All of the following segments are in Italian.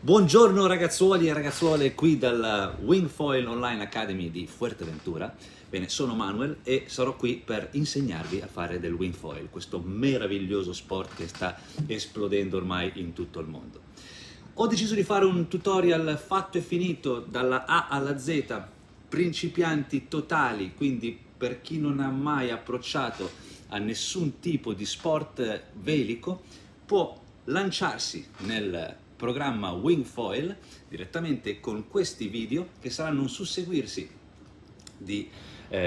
Buongiorno ragazzuoli e ragazzuole, qui dalla Wingfoil Online Academy di Fuerteventura. Bene, sono Manuel e sarò qui per insegnarvi a fare del wingfoil, questo meraviglioso sport che sta esplodendo ormai in tutto il mondo. Ho deciso di fare un tutorial fatto e finito dalla A alla Z, principianti totali, quindi per chi non ha mai approcciato a nessun tipo di sport velico, può lanciarsi nel programma Wingfoil direttamente con questi video che saranno un susseguirsi di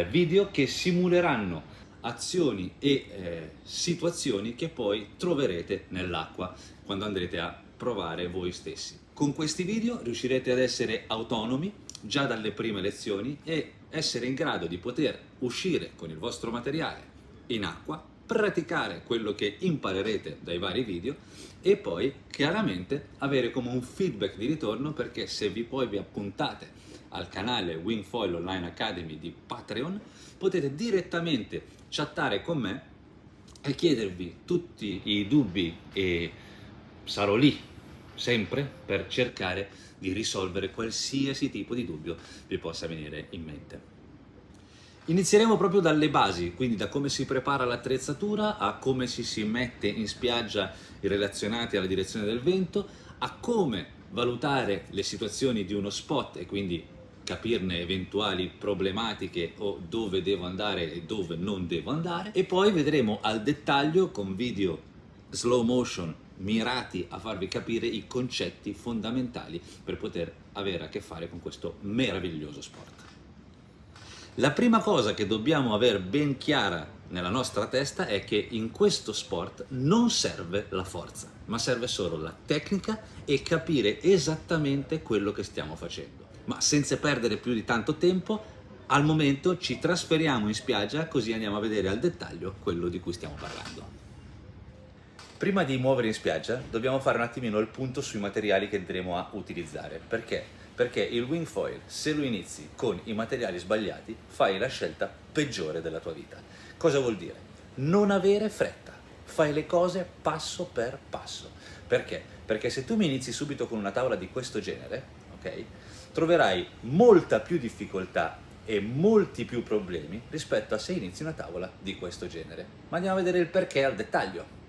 video che simuleranno azioni e situazioni che poi troverete nell'acqua quando andrete a provare voi stessi. Con questi video riuscirete ad essere autonomi già dalle prime lezioni e essere in grado di poter uscire con il vostro materiale in acqua, praticare quello che imparerete dai vari video e poi chiaramente avere come un feedback di ritorno, perché se poi vi appuntate al canale Wingfoil Online Academy di Patreon potete direttamente chattare con me e chiedervi tutti i dubbi e sarò lì sempre per cercare di risolvere qualsiasi tipo di dubbio vi possa venire in mente. Inizieremo proprio dalle basi, quindi da come si prepara l'attrezzatura, a come si mette in spiaggia relazionati alla direzione del vento, a come valutare le situazioni di uno spot e quindi capirne eventuali problematiche o dove devo andare e dove non devo andare, e poi vedremo al dettaglio con video slow motion mirati a farvi capire i concetti fondamentali per poter avere a che fare con questo meraviglioso sport. La prima cosa che dobbiamo aver ben chiara nella nostra testa è che in questo sport non serve la forza, ma serve solo la tecnica e capire esattamente quello che stiamo facendo. Ma senza perdere più di tanto tempo, al momento ci trasferiamo in spiaggia così andiamo a vedere al dettaglio quello di cui stiamo parlando. Prima di muovere in spiaggia dobbiamo fare un attimino il punto sui materiali che andremo a utilizzare. Perché? Perché il wingfoil, se lo inizi con i materiali sbagliati, fai la scelta peggiore della tua vita. Cosa vuol dire? Non avere fretta, fai le cose passo per passo. Perché? Perché se tu mi inizi subito con una tavola di questo genere, ok, troverai molta più difficoltà e molti più problemi rispetto a se inizi una tavola di questo genere. Ma andiamo a vedere il perché al dettaglio.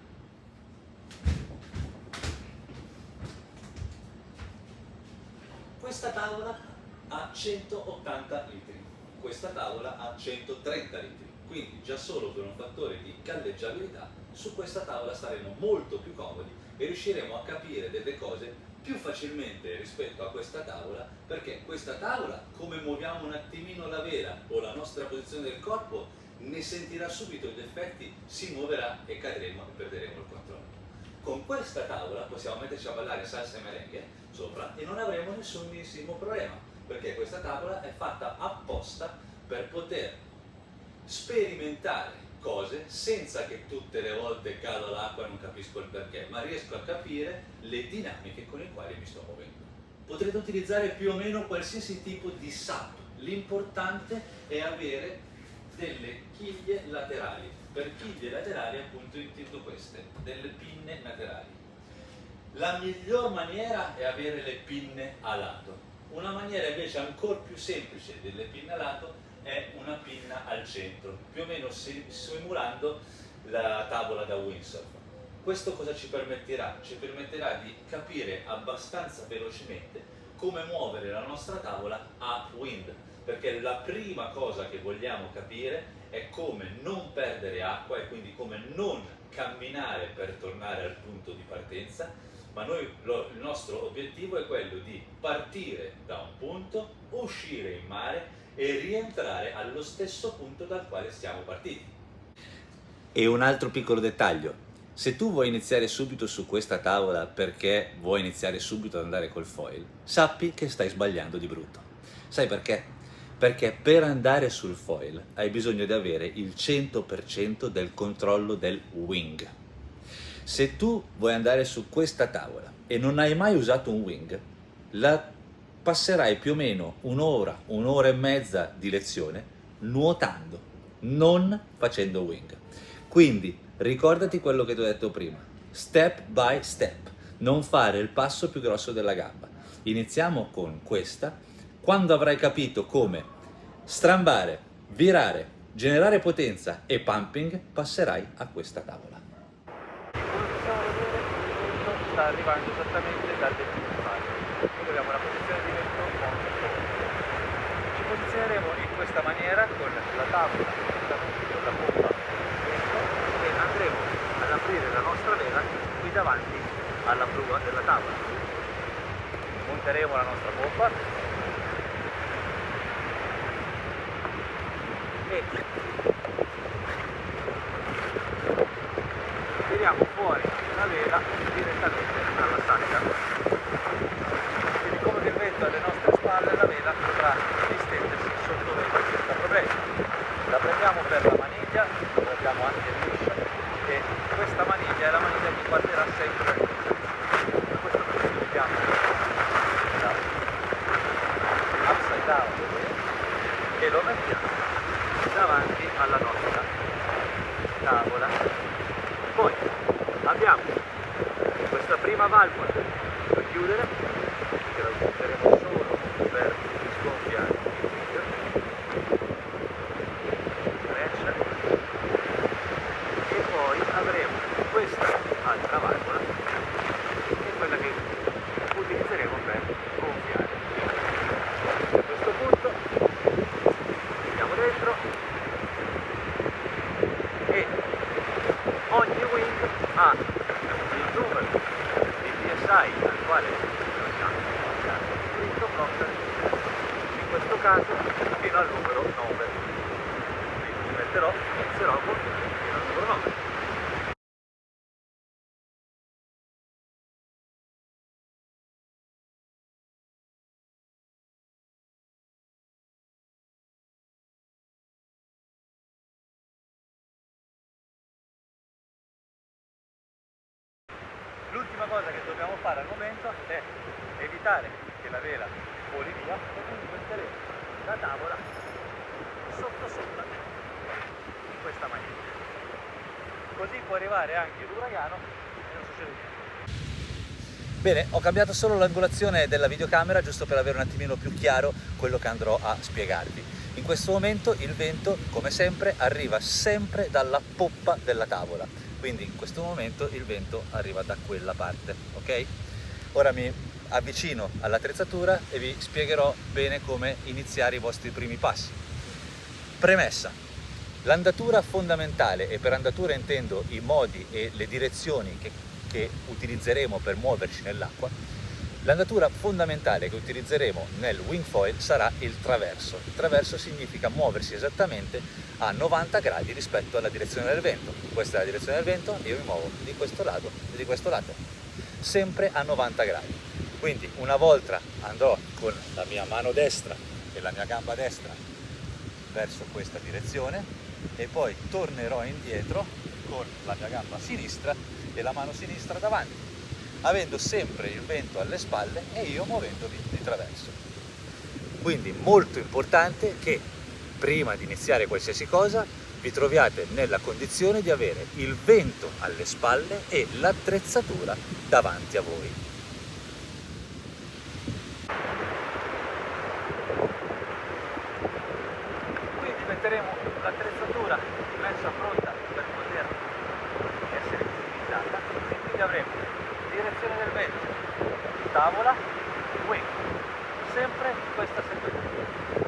Questa tavola ha 180 litri, questa tavola ha 130 litri, quindi già solo per un fattore di galleggiabilità su questa tavola staremo molto più comodi e riusciremo a capire delle cose più facilmente rispetto a questa tavola, perché questa tavola, come muoviamo un attimino la vela o la nostra posizione del corpo, ne sentirà subito gli effetti, si muoverà e cadremo e perderemo il controllo. Con questa tavola possiamo metterci a ballare salsa e merengue sopra e non avremo nessunissimo problema, perché questa tavola è fatta apposta per poter sperimentare cose senza che tutte le volte cado l'acqua e non capisco il perché, ma riesco a capire le dinamiche con le quali mi sto muovendo. Potrete utilizzare più o meno qualsiasi tipo di SUP, l'importante è avere delle chiglie laterali. Per chiglie laterali appunto intendo queste, delle pinne laterali. La miglior maniera è avere le pinne a lato. Una maniera invece ancora più semplice delle pinne a lato è una pinna al centro, più o meno simulando la tavola da windsurf. Questo cosa ci permetterà? Ci permetterà di capire abbastanza velocemente come muovere la nostra tavola upwind, perché la prima cosa che vogliamo capire è come non perdere acqua e quindi come non camminare per tornare al punto di partenza, ma il nostro obiettivo è quello di partire da un punto, uscire in mare e rientrare allo stesso punto dal quale siamo partiti. E un altro piccolo dettaglio: se tu vuoi iniziare subito su questa tavola perché vuoi iniziare subito ad andare col foil, sappi che stai sbagliando di brutto. Sai perché? Perché per andare sul foil hai bisogno di avere il 100% del controllo del wing. Se tu vuoi andare su questa tavola e non hai mai usato un wing, passerai più o meno un'ora, un'ora e mezza di lezione nuotando, non facendo wing. Quindi ricordati quello che ti ho detto prima, step by step. non fare il passo più grosso della gamba. Iniziamo con questa. Quando avrai capito come strambare, virare, generare potenza e pumping, passerai a questa tavola. Come possiamo vedere, il vento sta arrivando esattamente dal decimale. Noi abbiamo una posizione di vento molto forte. Ci posizioneremo in questa maniera con la tavola, con la pompa e andremo ad aprire la nostra vela qui davanti alla prua della tavola. Monteremo la nostra pompa e tiriamo fuori la vela direttamente dalla sacca. Quindi come che il vento alle nostre spalle, la vela potrà distendersi sotto vela senza problemi. La prendiamo per la maniglia, dove abbiamo anche il liscio, e questa maniglia è la maniglia che guarderà sempre. Per questo noi utilizziamo la upside down e lo mettiamo davanti alla nostra tavola. Poi abbiamo questa prima valvola per chiudere, che la utilizzeremo solo per sgonfiare il video, e poi avremo questa altra valvola, che è quella che utilizzeremo per gonfiare. A questo punto andiamo dentro e ogni wing ha il numero di PSI al quale lasciamo scritto proprio, in questo caso fino al numero 9. Quindi inizierò a gonfiare fino al numero 9. L'ultima cosa che dobbiamo fare al momento è evitare che la vela voli via, e quindi metteremo la tavola sotto sopra in questa maniera. Così può arrivare anche l'uragano e non succede niente. Bene, ho cambiato solo l'angolazione della videocamera giusto per avere un attimino più chiaro quello che andrò a spiegarvi. In questo momento il vento, come sempre, arriva sempre dalla poppa della tavola. Quindi in questo momento il vento arriva da quella parte, ok? Ora mi avvicino all'attrezzatura e vi spiegherò bene come iniziare i vostri primi passi. Premessa: l'andatura fondamentale, e per andatura intendo i modi e le direzioni che utilizzeremo per muoverci nell'acqua, l'andatura fondamentale che utilizzeremo nel wingfoil sarà il traverso. Il traverso significa muoversi esattamente a 90 gradi rispetto alla direzione del vento. Questa è la direzione del vento, io mi muovo di questo lato e di questo lato, sempre a 90 gradi. Quindi una volta andrò con la mia mano destra e la mia gamba destra verso questa direzione e poi tornerò indietro con la mia gamba sinistra e la mano sinistra davanti, avendo sempre il vento alle spalle e io muovendomi di traverso. Quindi molto importante che prima di iniziare qualsiasi cosa vi troviate nella condizione di avere il vento alle spalle e l'attrezzatura davanti a voi. Quindi metteremo l'attrezzatura messa pronta per poter essere utilizzata, e quindi avremo direzione del vento, tavola, wing, sempre questa sequenza.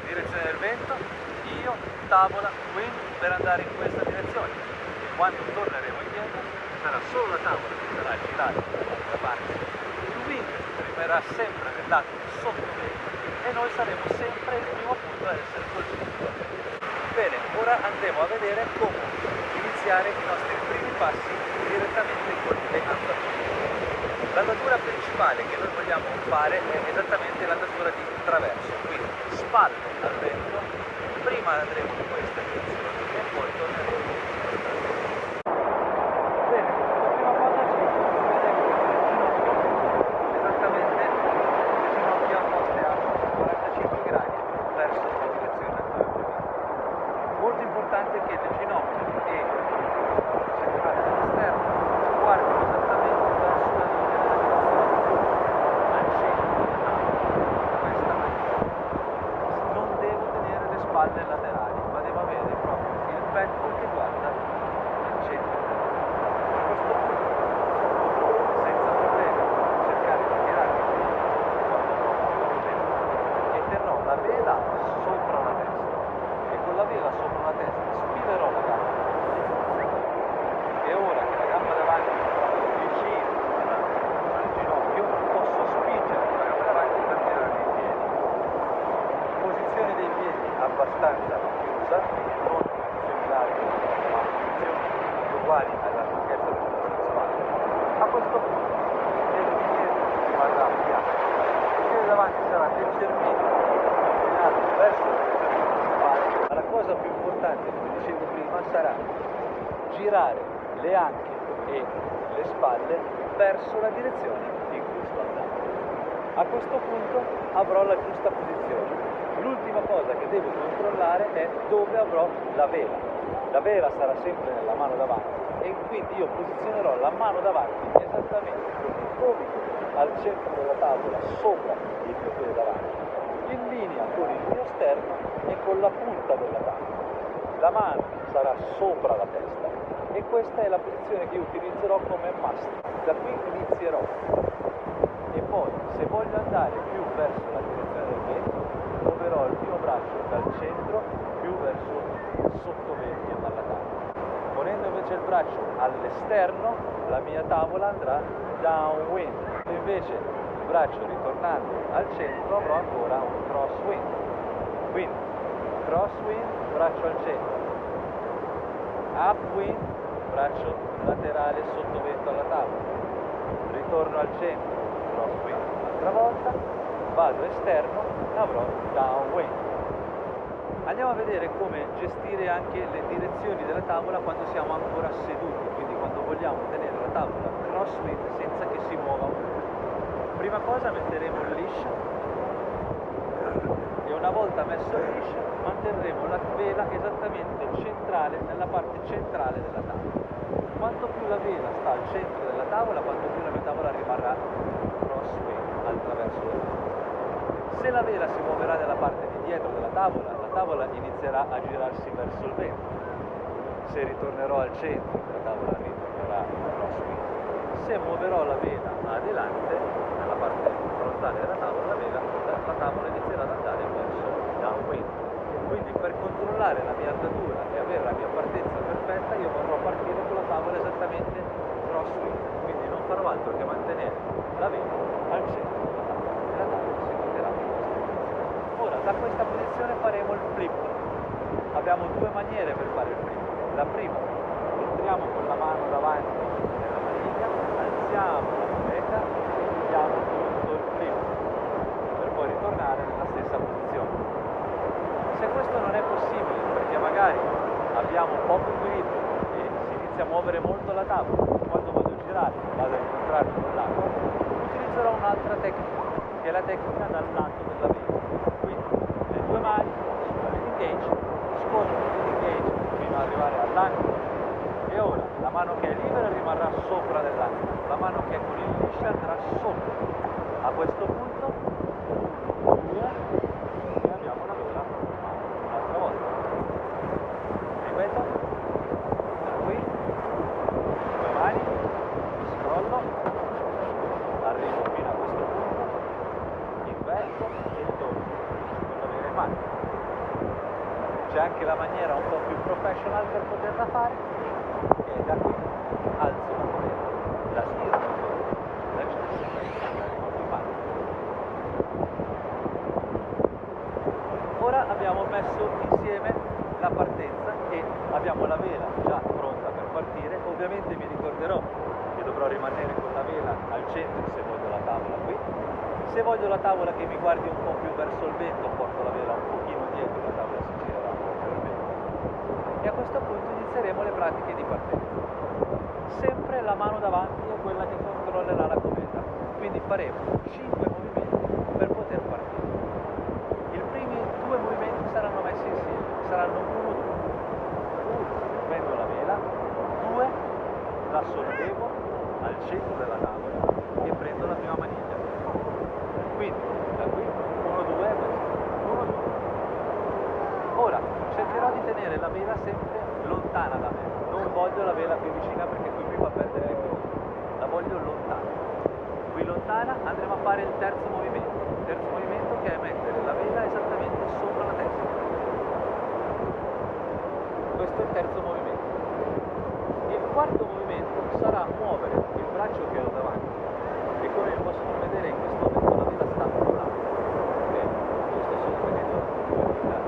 Direzione del vento, io, tavola, wing, per andare in questa direzione. E quando torneremo indietro sarà solo la tavola che sarà girata dall'altra parte, il wing rimarrà sempre nel lato sotto vento e noi saremo sempre il primo punto a essere colpiti. Bene, ora andremo a vedere come iniziare i nostri primi passi direttamente con le andature. L'andatura principale che noi vogliamo fare è esattamente l'andatura di traverso, quindi spalle al vento, prima andremo in questa direzione e poi torneremo in questa direzione. Bene, la prima cosa ci vedremo esattamente le ginocchia poste a 45 gradi verso la direzione dove vogliamo. Molto importante che le ginocchia e centrale all'esterno guardino esattamente verso la linea della questo punto il biglietto rimarrà piano, il piede davanti sarà leggermente inclinato verso la direzione principale, ma la cosa più importante, come dicevo prima, sarà girare le anche e le spalle verso la direzione in cui sto andando. A questo punto avrò la giusta posizione. L'ultima cosa che devo controllare è dove avrò la vela. La vela sarà sempre nella mano davanti e quindi io posizionerò la mano davanti esattamente con il gomito al centro della tavola sopra il mio piede davanti, in linea con il mio sterno e con la punta della tavola. La mano sarà sopra la testa e questa è la posizione che io utilizzerò come must. Da qui inizierò e poi, se voglio andare più verso la direzione del vento, muoverò il mio braccio dal centro più verso il sottovento dalla tavola. Ponendo invece il braccio all'esterno, la mia tavola andrà downwind. Invece il braccio ritornando al centro avrò ancora un crosswind. Quindi crosswind, braccio al centro. Upwind, braccio laterale sottovento alla tavola. Ritorno al centro, crosswind un'altra volta, vado esterno, avrò downwind. Andiamo a vedere come gestire anche le direzioni della tavola quando siamo ancora seduti, quindi quando vogliamo tenere la tavola crosswind senza che si muova un po'. Prima cosa metteremo il leash e una volta messo il leash manterremo la vela esattamente centrale, nella parte centrale della tavola. Quanto più la vela sta al centro della tavola, quanto più la mia tavola rimarrà crosswind attraverso la tavola. Se la vela si muoverà nella parte di dietro della tavola, la tavola inizierà a girarsi verso il vento. Se ritornerò al centro, la tavola ritornerà crosswind. Se muoverò la vela adelante, nella parte frontale della tavola, la tavola inizierà ad andare verso downwind. Quindi per controllare la mia andatura e avere la mia partenza perfetta, io vorrò partire con la tavola esattamente crosswind. Quindi non farò altro che mantenere la vela al centro della tavola e la tavola si muoverà in questa posizione. Ora, da questa posizione faremo il flip. Abbiamo due maniere per fare il flip. La prima, entriamo con la mano davanti nella maniglia, alziamo la moneta e diamo tutto il flip per poi ritornare nella stessa posizione. Se questo non è possibile perché magari abbiamo poco equilibrio e si inizia a muovere molto la tavola, quando vado a girare vado a incontrarmi con l'altro, utilizzerò un'altra tecnica, che è la tecnica dal lato della vela. Quindi le due mani sulla leading gauge, scorro il leading gauge fino ad arrivare all'angolo e ora la mano che è libera rimarrà sopra dell'angolo, la mano che è con il leash andrà sopra. A questo punto e abbiamo la vela un'altra volta. Ripeto, da qui, due mani, scrollo, arrivo fino a questo punto, inverto e torno con la vela in mano. C'è anche la maniera un po' più professional per poterla fare, che è da qui alzo la vela, la tiro da centro e arrivo in mano. Ora abbiamo messo insieme la partenza e abbiamo la vela già pronta per partire. Ovviamente mi ricorderò che dovrò rimanere con la vela al centro se voglio la tavola qui. Se voglio la tavola che mi guardi un po' più verso il vento, porto la vela un pochino dietro, la tavola si girerà un po' più al vento. E a questo punto inizieremo le pratiche di partenza. Sempre la mano davanti è quella che controllerà la cometa, quindi faremo 5 movimenti per poter partire. I primi due movimenti saranno messi insieme, saranno 1-2. 1, prendo la vela, 2, la sollevo al centro della tavola e prendo la prima maniglia. Quindi da qui 1-2 e questo, 1-2. Ora cercherò di tenere la vela sempre lontana da me, non voglio la vela più vicina perché qui mi fa perdere l'equilibrio, la voglio lontana. Qui lontana andremo a fare il terzo movimento che è mettere la vela esattamente sopra la testa. Questo è il terzo movimento. Il quarto movimento sarà muovere il braccio che ho davanti e come possono vedere in questo momento la vela sta volando. Ok? Io sto solo vedendo la vela.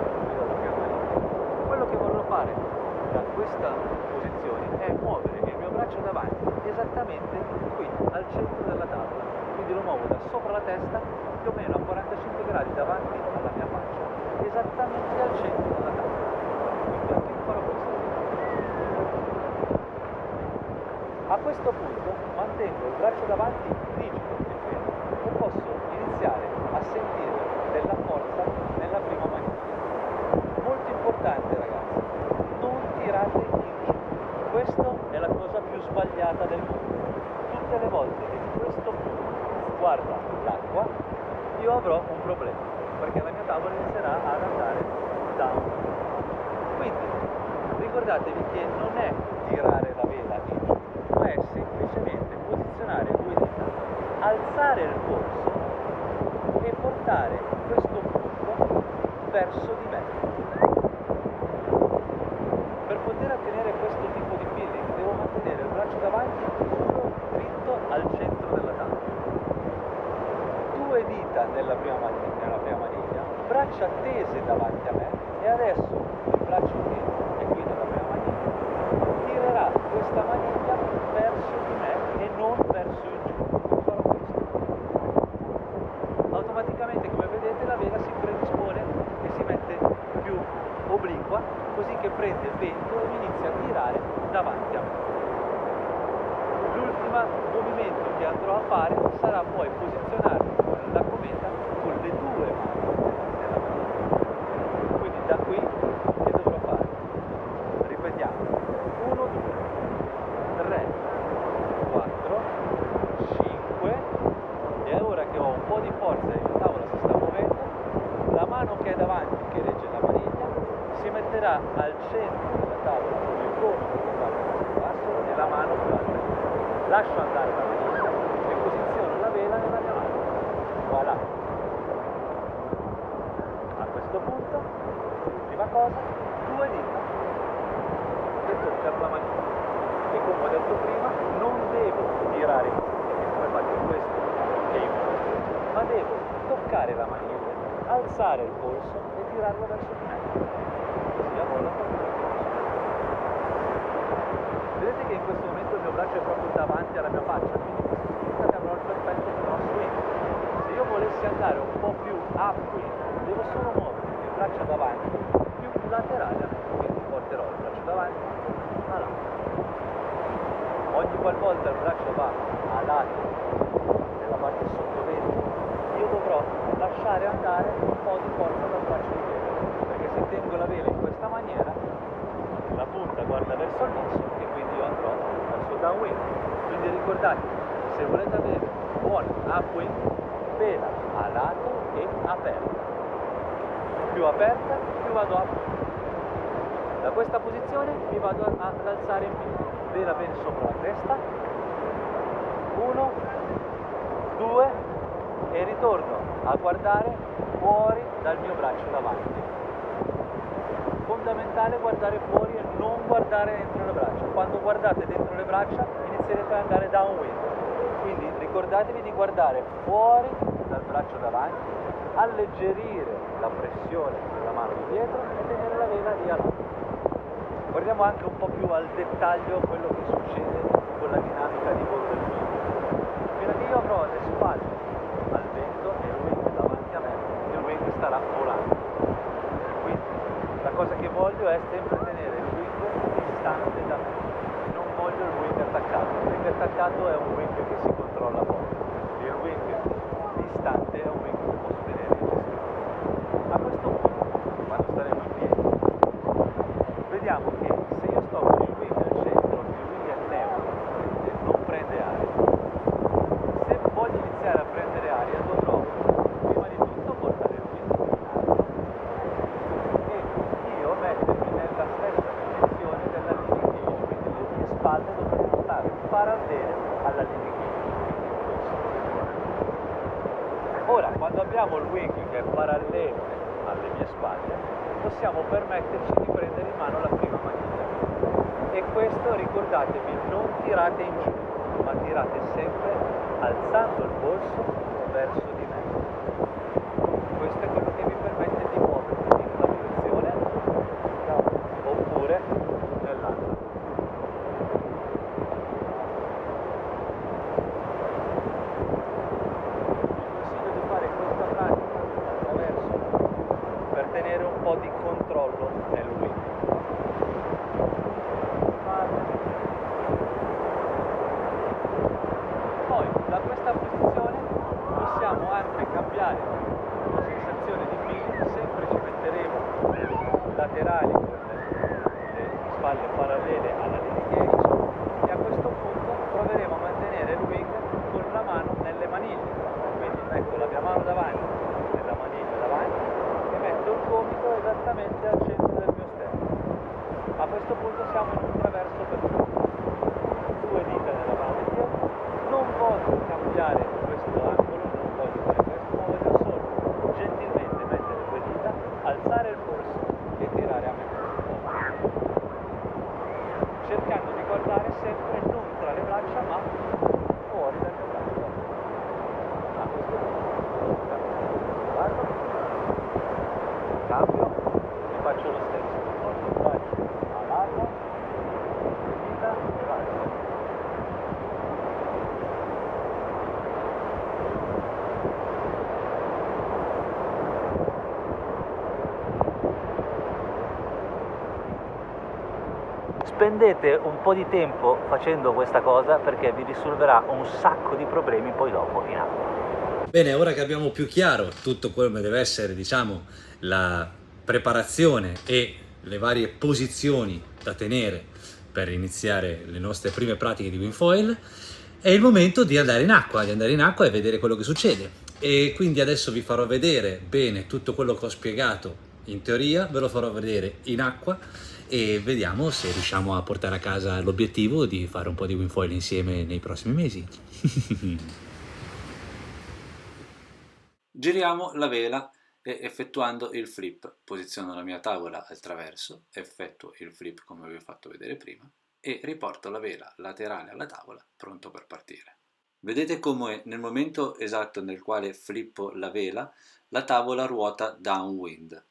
Quello che vorrò fare da questa posizione è muovere il mio braccio davanti esattamente qui quindi lo muovo da sopra la testa più o meno a 45 gradi davanti alla mia faccia, esattamente al centro della tavola. Quindi anche io farò questo. A questo punto mantengo il braccio davanti rigido e fermo e posso iniziare a sentire della forza nella prima maniglia. Molto importante ragazzi, non tirate in giù. Questa è la cosa più sbagliata del mondo. Tutte le volte che questo punto guarda l'acqua, io avrò un problema, perché la mia tavola inizierà ad andare down. Quindi ricordatevi che non è tirare la vela in giù, ma è semplicemente posizionare due dita, alzare il polso e portare questo punto verso di me. Per poter ottenere questo tipo di feeling devo mantenere il braccio davanti dritto al centro della tavola. Due dita nella prima maniglia, braccia tese davanti a me e adesso il braccio che è qui nella prima maniglia tirerà questa maniglia verso di me e non verso il giù. Farò questo. Automaticamente, come vedete, la vela si predispone e si mette più obliqua, così che prende il vento e mi inizia a tirare davanti a me. L'ultimo movimento che andrò a fare sarà poi posizionarmi con la cometa con le due mani nella maniglia. Quindi da qui che dovrò fare? Ripetiamo. 1, 2, 3, 4, 5 e ora che ho un po' di forza e la tavola si sta muovendo, la mano che è davanti, che regge la maniglia, si metterà al centro della tavola con il gomito che guarda verso il basso e la mano più alta. Lascio andare la maniglia e posiziono la vela nella mia mano. Voilà. A questo punto, l'ultima cosa, due dita che toccano la maniglia. E come ho detto prima, non devo tirare come faccio questo che io ma devo toccare la maniglia, alzare il polso e tirarlo verso di me. Così avrò la forza. Vedete che in questo momento il mio braccio è proprio davanti alla mia faccia, quindi questo significa che avrò il perfetto cross swing. Se io volessi andare un po' più upwind, devo solo muovere il braccio davanti più laterale a me, quindi porterò il braccio davanti a lato. Ogni qualvolta il braccio va a lato nella parte sottovento, io dovrò lasciare andare un po' di forza dal braccio di vela, perché se tengo la vela in questa maniera, la punta guarda verso il basso e quindi io andrò verso downwind. Quindi ricordate, se volete avere buon upwind, vela a lato e aperta. Più aperta, più vado a da questa posizione mi vado ad alzare in piedi, vela bene sopra la testa, 1, 2 e ritorno a guardare fuori dal mio braccio davanti. Fondamentale guardare fuori e non guardare dentro le braccia. Quando guardate dentro le braccia inizierete ad andare downwind, quindi ricordatevi di guardare fuori dal braccio davanti, alleggerire la pressione della mano di dietro e tenere la vela lì a lato. Guardiamo anche un po' più al dettaglio quello che succede con la dinamica di volo del wing. Fino a che io avrò le spalle al vento e il wing davanti a me, il wing starà volando. Quindi la cosa che voglio è sempre tenere il wing distante da me. Non voglio il wing attaccato. Il wing attaccato è un wing che si controlla poco. Il wing distante è un wing che posso tenere in gestione. A questo punto, quando staremo in piedi, vediamo che se io sto con il wing al centro, il wing è neutro, non prende aria. Se voglio iniziare a prendere aria dovrò prima di tutto portare il wing in alto e io mettermi nella stessa posizione della leading edge, quindi le mie spalle dovrebbero stare parallele alla leading edge. Ora, quando abbiamo il wing che è parallelo alle mie spalle, possiamo permetterci di prendere in mano la prima maniglia. E questo, ricordatevi, non tirate in giù, ma tirate sempre alzando il polso verso di me. Questo è quello che vi permette di muovervi in una direzione oppure nell'altra. questa posizione possiamo anche cambiare la sensazione di feeling, sempre ci metteremo laterali con le spalle parallele alla linea di gauge e a questo punto proveremo a mantenere il wing con la mano nelle maniglie, quindi metto la mia mano davanti nella maniglia davanti e metto il gomito esattamente al centro del mio sterno. A questo punto siamo in un traverso per due dita nella mano di dietro, non voglio cambiare questo angolo, non voglio fare questo, ma voglio solo gentilmente mettere due dita, alzare il polso e tirare a metà, cercando di guardare sempre non tra le braccia ma fuori dal mio braccio. A questo punto guardo, cambio e faccio lo stesso, porto il braccio a largo, dita e vado. Spendete un po' di tempo facendo questa cosa perché vi risolverà un sacco di problemi poi dopo in acqua. Bene, ora che abbiamo più chiaro tutto quello che deve essere, diciamo, la preparazione e le varie posizioni da tenere per iniziare le nostre prime pratiche di wingfoil, è il momento di andare in acqua, e vedere quello che succede. E quindi adesso vi farò vedere bene tutto quello che ho spiegato in teoria, ve lo farò vedere in acqua e vediamo se riusciamo a portare a casa l'obiettivo di fare un po' di wingfoil insieme nei prossimi mesi. Giriamo la vela e effettuando il flip posiziono la mia tavola al traverso, effettuo il flip come vi ho fatto vedere prima e riporto la vela laterale alla tavola pronto per partire. Vedete come nel momento esatto nel quale flippo la vela la tavola ruota downwind.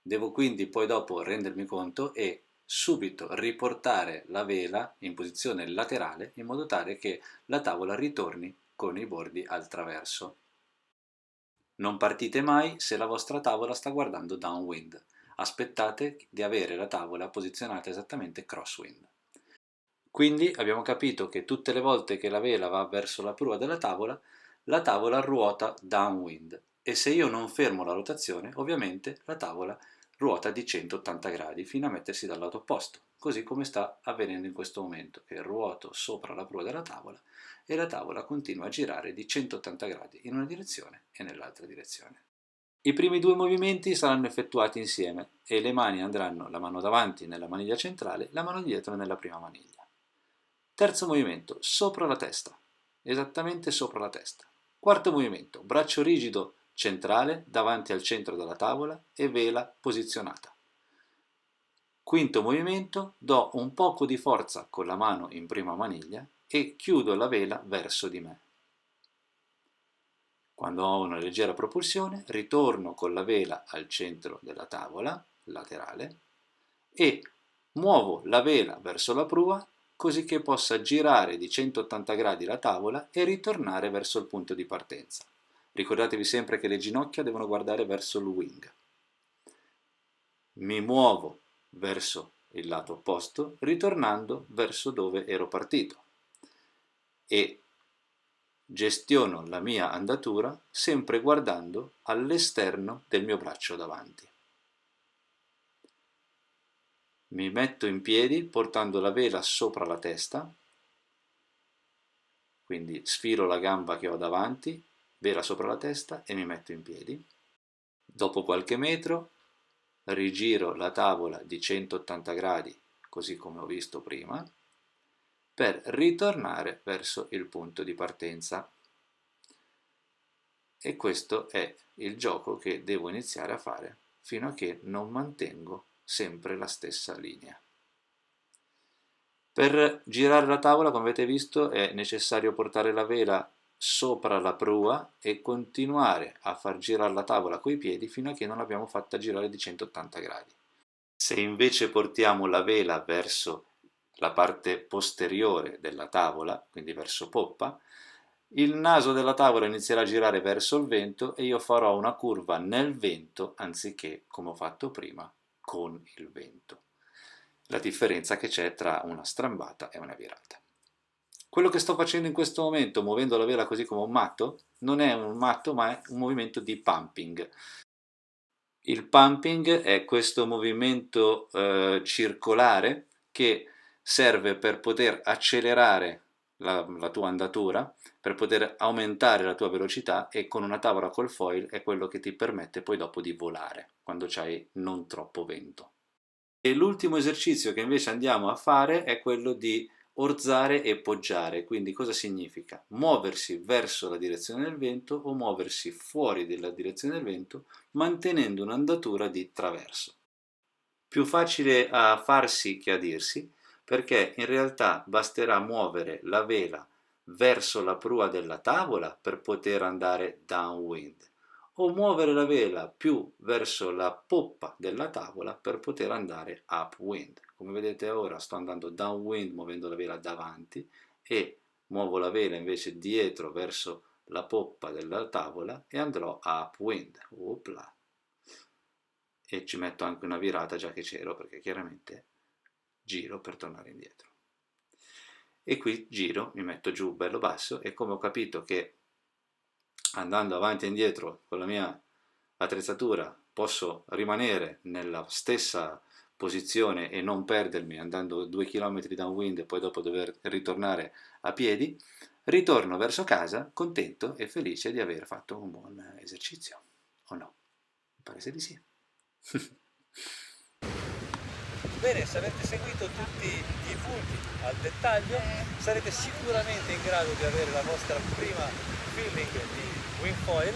Devo quindi poi dopo rendermi conto e subito riportare la vela in posizione laterale in modo tale che la tavola ritorni con i bordi al traverso. Non partite mai se la vostra tavola sta guardando downwind. Aspettate di avere la tavola posizionata esattamente crosswind. Quindi abbiamo capito che tutte le volte che la vela va verso la prua della tavola, la tavola ruota downwind e se io non fermo la rotazione, ovviamente la tavola ruota di 180 gradi fino a mettersi dal lato opposto, così come sta avvenendo in questo momento, che ruoto sopra la prua della tavola e la tavola continua a girare di 180 gradi in una direzione e nell'altra direzione. I primi due movimenti saranno effettuati insieme e le mani andranno la mano davanti nella maniglia centrale, la mano dietro nella prima maniglia. Terzo movimento, sopra la testa, esattamente sopra la testa. Quarto movimento, braccio rigido centrale davanti al centro della tavola e vela posizionata. Quinto movimento, do un poco di forza con la mano in prima maniglia e chiudo la vela verso di me. Quando ho una leggera propulsione, ritorno con la vela al centro della tavola laterale e muovo la vela verso la prua così che possa girare di 180 gradi la tavola e ritornare verso il punto di partenza. Ricordatevi sempre che le ginocchia devono guardare verso il wing. Mi muovo verso il lato opposto, ritornando verso dove ero partito e gestiono la mia andatura sempre guardando all'esterno del mio braccio davanti. Mi metto in piedi portando la vela sopra la testa, quindi sfilo la gamba che ho davanti, vela sopra la testa e mi metto in piedi. Dopo qualche metro rigiro la tavola di 180 gradi, così come ho visto prima, per ritornare verso il punto di partenza. E questo è il gioco che devo iniziare a fare fino a che non mantengo sempre la stessa linea. Per girare la tavola, come avete visto, è necessario portare la vela sopra la prua e continuare a far girare la tavola coi piedi fino a che non l'abbiamo fatta girare di 180 gradi. Se invece portiamo la vela verso la parte posteriore della tavola, quindi verso poppa, il naso della tavola inizierà a girare verso il vento e io farò una curva nel vento anziché, come ho fatto prima, con il vento. La differenza che c'è tra una strambata e una virata. Quello che sto facendo in questo momento, muovendo la vela così come un matto, non è un matto ma è un movimento di pumping. Il pumping è questo movimento circolare che serve per poter accelerare la tua andatura, per poter aumentare la tua velocità, e con una tavola col foil è quello che ti permette poi dopo di volare quando c'hai non troppo vento. E l'ultimo esercizio che invece andiamo a fare è quello di orzare e poggiare. Quindi cosa significa? Muoversi verso la direzione del vento o muoversi fuori dalla direzione del vento mantenendo un'andatura di traverso. Più facile a farsi che a dirsi, perché in realtà basterà muovere la vela verso la prua della tavola per poter andare downwind, o muovere la vela più verso la poppa della tavola per poter andare upwind. Come vedete ora sto andando downwind muovendo la vela davanti, e muovo la vela invece dietro verso la poppa della tavola e andrò upwind. Opla. E ci metto anche una virata già che c'ero, perché chiaramente giro per tornare indietro. E qui giro, mi metto giù bello basso, e come ho capito che andando avanti e indietro con la mia attrezzatura posso rimanere nella stessa posizione e non perdermi andando 2 km downwind e poi dopo dover ritornare a piedi, ritorno verso casa contento e felice di aver fatto un buon esercizio. O no? Mi pare di sì. Bene, se avete seguito tutti i punti al dettaglio, sarete sicuramente in grado di avere la vostra prima feeling di wingfoil,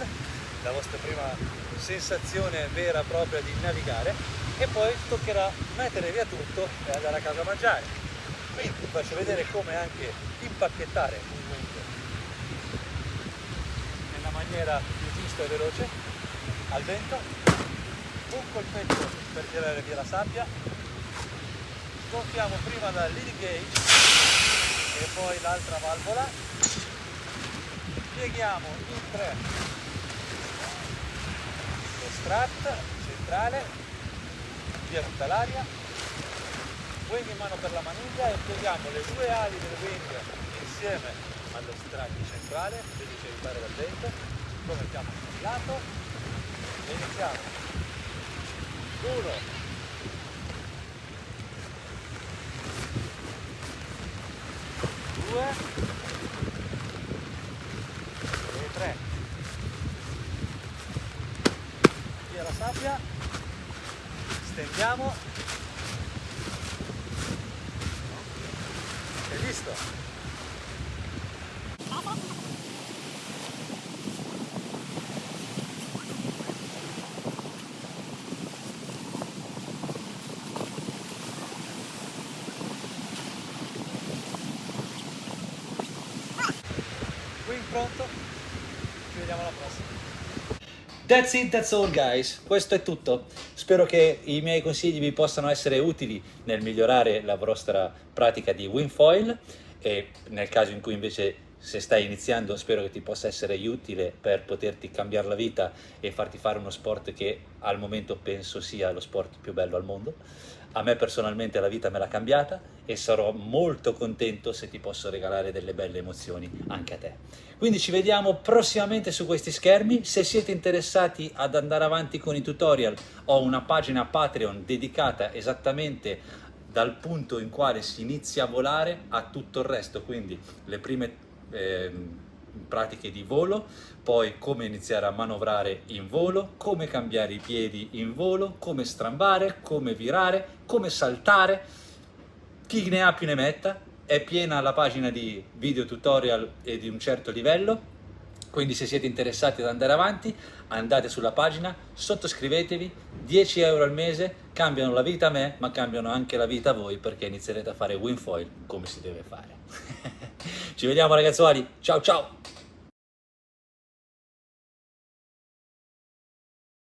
la vostra prima sensazione vera e propria di navigare, e poi toccherà mettere via tutto e andare a casa a mangiare. Quindi vi faccio vedere come anche impacchettare un wing nella maniera più giusta e veloce, al vento, un colpetto per tirare via la sabbia. Gonfiamo prima la leading gauge e poi l'altra valvola, pieghiamo in 3 lo strut centrale, via tutta l'aria, wing in mano per la maniglia, e pieghiamo le 2 ali del wing insieme allo strut centrale, felice di aiutare dal vento. Lo mettiamo sul lato e iniziamo. 1, 2 e 3. Via la sabbia, stendiamo e visto. Wing pronto, ci vediamo alla prossima. That's it, that's all guys, questo è tutto. Spero che i miei consigli vi possano essere utili nel migliorare la vostra pratica di wingfoil, e nel caso in cui invece se stai iniziando spero che ti possa essere utile per poterti cambiare la vita e farti fare uno sport che al momento penso sia lo sport più bello al mondo. A me personalmente la vita me l'ha cambiata e sarò molto contento se ti posso regalare delle belle emozioni anche a te. Quindi ci vediamo prossimamente su questi schermi. Se siete interessati ad andare avanti con i tutorial, ho una pagina Patreon dedicata esattamente dal punto in quale si inizia a volare a tutto il resto, quindi le prime pratiche di volo, poi come iniziare a manovrare in volo, come cambiare i piedi in volo, come strambare, come virare, come saltare. Chi ne ha più ne metta. È piena la pagina di video tutorial e di un certo livello, quindi se siete interessati ad andare avanti andate sulla pagina, sottoscrivetevi. 10 euro al mese cambiano la vita a me, ma cambiano anche la vita a voi, perché inizierete a fare wingfoil come si deve fare. Ci vediamo ragazzuoli, ciao ciao!